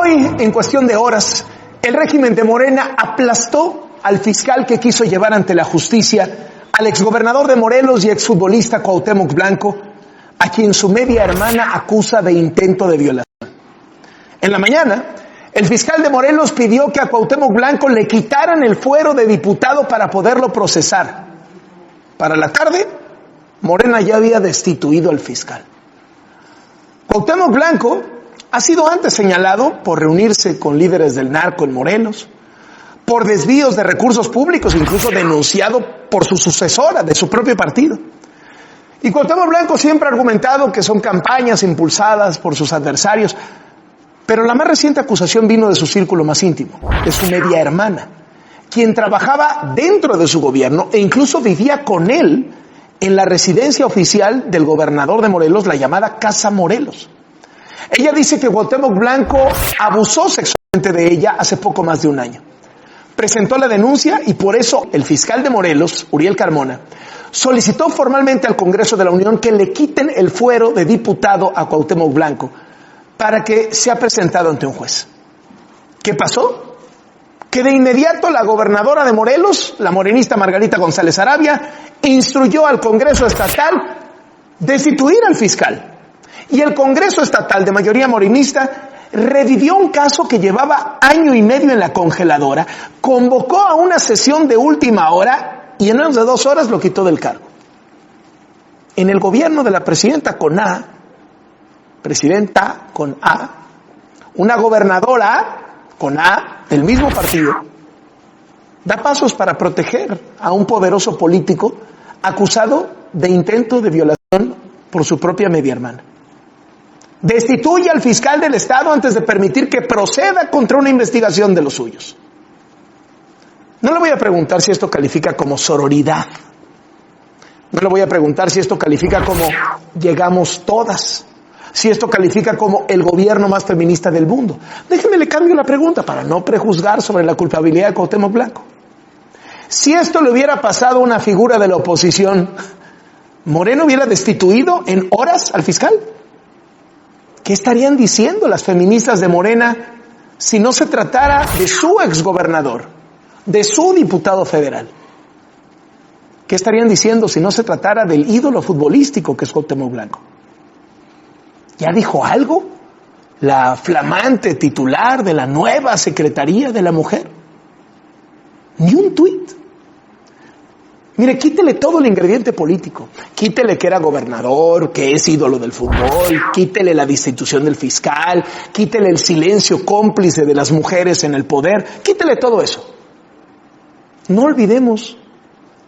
Hoy, en cuestión de horas, el régimen de Morena aplastó al fiscal que quiso llevar ante la justicia al exgobernador de Morelos y exfutbolista Cuauhtémoc Blanco, a quien su media hermana acusa de intento de violación. En la mañana, el fiscal de Morelos pidió que a Cuauhtémoc Blanco le quitaran el fuero de diputado para poderlo procesar. Para la tarde, Morena ya había destituido al fiscal. Cuauhtémoc Blanco ha sido antes señalado por reunirse con líderes del narco en Morelos, por desvíos de recursos públicos, incluso denunciado por su sucesora de su propio partido. Y Cuauhtémoc Blanco siempre ha argumentado que son campañas impulsadas por sus adversarios, pero la más reciente acusación vino de su círculo más íntimo, de su media hermana, quien trabajaba dentro de su gobierno e incluso vivía con él en la residencia oficial del gobernador de Morelos, la llamada Casa Morelos. Ella dice que Cuauhtémoc Blanco abusó sexualmente de ella hace poco más de un año. Presentó la denuncia y por eso el fiscal de Morelos, Uriel Carmona, solicitó formalmente al Congreso de la Unión que le quiten el fuero de diputado a Cuauhtémoc Blanco para que sea presentado ante un juez. ¿Qué pasó? Que de inmediato la gobernadora de Morelos, la morenista Margarita González Arabia, instruyó al Congreso Estatal destituir al fiscal. Y el Congreso Estatal, de mayoría morenista, revivió un caso que llevaba año y medio en la congeladora, convocó a una sesión de última hora y en menos de 2 horas lo quitó del cargo. En el gobierno de la presidenta con A, una gobernadora con A del mismo partido, da pasos para proteger a un poderoso político acusado de intento de violación por su propia media hermana. Destituye al fiscal del Estado antes de permitir que proceda contra una investigación de los suyos. No le voy a preguntar si esto califica como sororidad. No le voy a preguntar si esto califica como llegamos todas. Si esto califica como el gobierno más feminista del mundo. Déjeme le cambio la pregunta para no prejuzgar sobre la culpabilidad de Cuauhtémoc Blanco. Si esto le hubiera pasado a una figura de la oposición, ¿Moreno hubiera destituido en horas al fiscal? ¿Qué estarían diciendo las feministas de Morena si no se tratara de su exgobernador, de su diputado federal? ¿Qué estarían diciendo si no se tratara del ídolo futbolístico que es Cuauhtémoc Blanco? ¿Ya dijo algo la flamante titular de la nueva Secretaría de la Mujer? Ni un tuit. Mire, quítele todo el ingrediente político. Quítele que era gobernador, que es ídolo del fútbol, quítele la destitución del fiscal, quítele el silencio cómplice de las mujeres en el poder, quítele todo eso. No olvidemos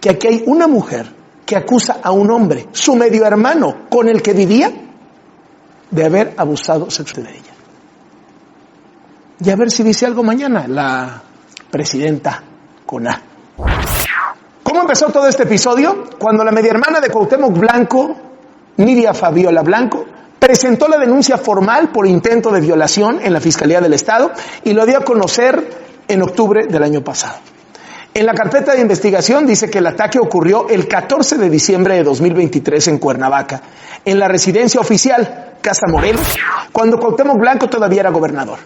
que aquí hay una mujer que acusa a un hombre, su medio hermano, con el que vivía, de haber abusado sexualmente de ella. Y a ver si dice algo mañana la presidenta con A. ¿Cómo empezó todo este episodio? Cuando la media hermana de Cuauhtémoc Blanco, Nidia Fabiola Blanco, presentó la denuncia formal por intento de violación en la Fiscalía del Estado y lo dio a conocer en octubre del año pasado. En la carpeta de investigación dice que el ataque ocurrió el 14 de diciembre de 2023 en Cuernavaca, en la residencia oficial Casa Morelos, cuando Cuauhtémoc Blanco todavía era gobernador.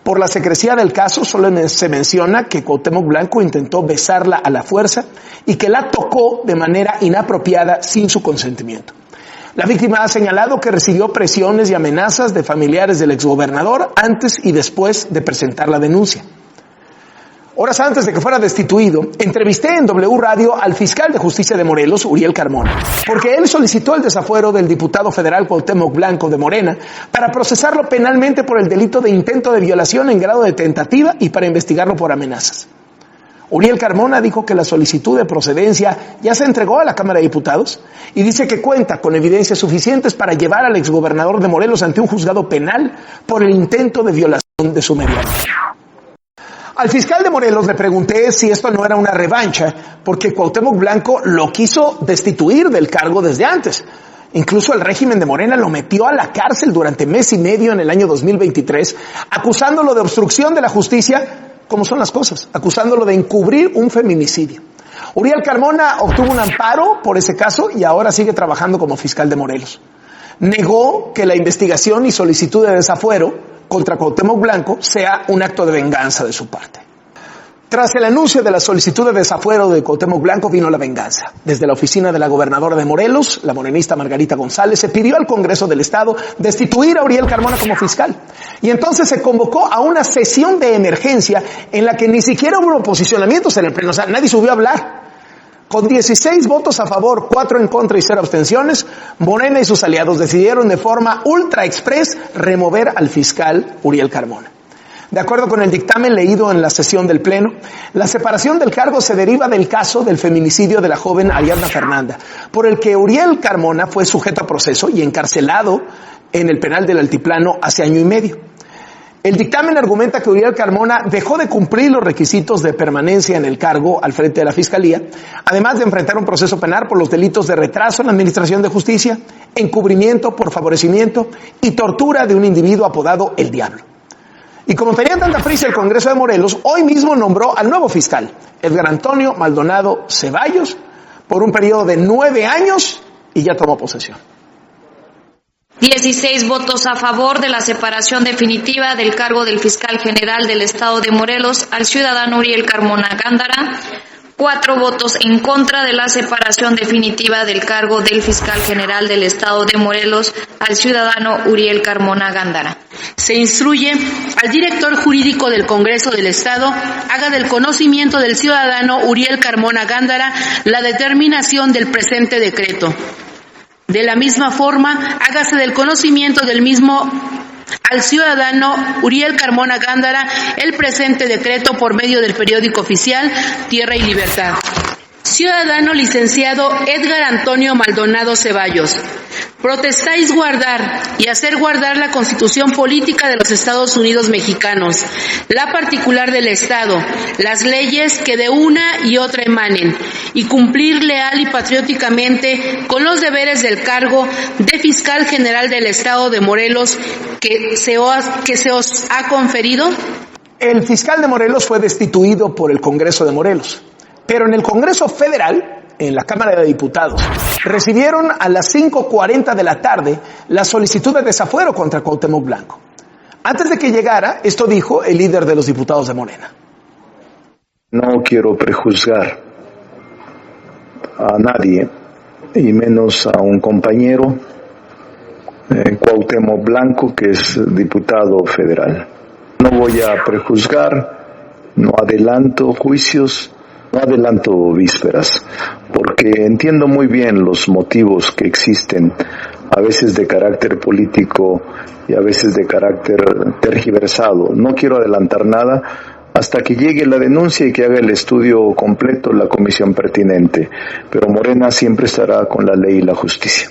Por la secrecía del caso, solo se menciona que Cuauhtémoc Blanco intentó besarla a la fuerza y que la tocó de manera inapropiada sin su consentimiento. La víctima ha señalado que recibió presiones y amenazas de familiares del exgobernador antes y después de presentar la denuncia. Horas antes de que fuera destituido, entrevisté en W Radio al fiscal de justicia de Morelos, Uriel Carmona, porque él solicitó el desafuero del diputado federal Cuauhtémoc Blanco de Morena para procesarlo penalmente por el delito de intento de violación en grado de tentativa y para investigarlo por amenazas. Uriel Carmona dijo que la solicitud de procedencia ya se entregó a la Cámara de Diputados y dice que cuenta con evidencias suficientes para llevar al exgobernador de Morelos ante un juzgado penal por el intento de violación de su media hermana. Al fiscal de Morelos le pregunté si esto no era una revancha, porque Cuauhtémoc Blanco lo quiso destituir del cargo desde antes. Incluso el régimen de Morena lo metió a la cárcel durante mes y medio en el año 2023, acusándolo de obstrucción de la justicia, como son las cosas, acusándolo de encubrir un feminicidio. Uriel Carmona obtuvo un amparo por ese caso y ahora sigue trabajando como fiscal de Morelos. Negó que la investigación y solicitud de desafuero contra Cuauhtémoc Blanco sea un acto de venganza de su parte. Tras el anuncio de la solicitud de desafuero de Cuauhtémoc Blanco vino la venganza. Desde la oficina de la gobernadora de Morelos, la morenista Margarita González, se pidió al Congreso del Estado destituir a Uriel Carmona como fiscal. Y entonces se convocó a una sesión de emergencia en la que ni siquiera hubo posicionamientos en el pleno. O sea, nadie subió a hablar. Con 16 votos a favor, 4 en contra y 0 abstenciones, Morena y sus aliados decidieron de forma ultra express remover al fiscal Uriel Carmona. De acuerdo con el dictamen leído en la sesión del Pleno, la separación del cargo se deriva del caso del feminicidio de la joven Ariadna Fernanda, por el que Uriel Carmona fue sujeto a proceso y encarcelado en el penal del Altiplano hace año y medio. El dictamen argumenta que Uriel Carmona dejó de cumplir los requisitos de permanencia en el cargo al frente de la Fiscalía, además de enfrentar un proceso penal por los delitos de retraso en la administración de justicia, encubrimiento por favorecimiento y tortura de un individuo apodado El Diablo. Y como tenía tanta prisa el Congreso de Morelos, hoy mismo nombró al nuevo fiscal, Edgar Antonio Maldonado Ceballos, por un periodo de 9 años y ya tomó posesión. 16 votos a favor de la separación definitiva del cargo del fiscal general del Estado de Morelos al ciudadano Uriel Carmona Gándara. 4 votos en contra de la separación definitiva del cargo del fiscal general del Estado de Morelos al ciudadano Uriel Carmona Gándara. Se instruye al director jurídico del Congreso del Estado haga del conocimiento del ciudadano Uriel Carmona Gándara la determinación del presente decreto. De la misma forma, hágase del conocimiento del mismo al ciudadano Uriel Carmona Gándara el presente decreto por medio del periódico oficial Tierra y Libertad. Ciudadano licenciado Edgar Antonio Maldonado Ceballos, protestáis guardar y hacer guardar la Constitución Política de los Estados Unidos Mexicanos, la particular del Estado, las leyes que de una y otra emanen, y cumplir leal y patrióticamente con los deberes del cargo de Fiscal General del Estado de Morelos que se os ha conferido. El fiscal de Morelos fue destituido por el Congreso de Morelos, pero en el Congreso Federal, en la Cámara de Diputados, recibieron a las 5:40 de la tarde la solicitud de desafuero contra Cuauhtémoc Blanco. Antes de que llegara, esto dijo el líder de los diputados de Morena. No quiero prejuzgar a nadie, y menos a un compañero, Cuauhtémoc Blanco, que es diputado federal. No voy a prejuzgar, no adelanto juicios, no adelanto vísperas, porque entiendo muy bien los motivos que existen, a veces de carácter político y a veces de carácter tergiversado. No quiero adelantar nada hasta que llegue la denuncia y que haga el estudio completo la comisión pertinente, pero Morena siempre estará con la ley y la justicia.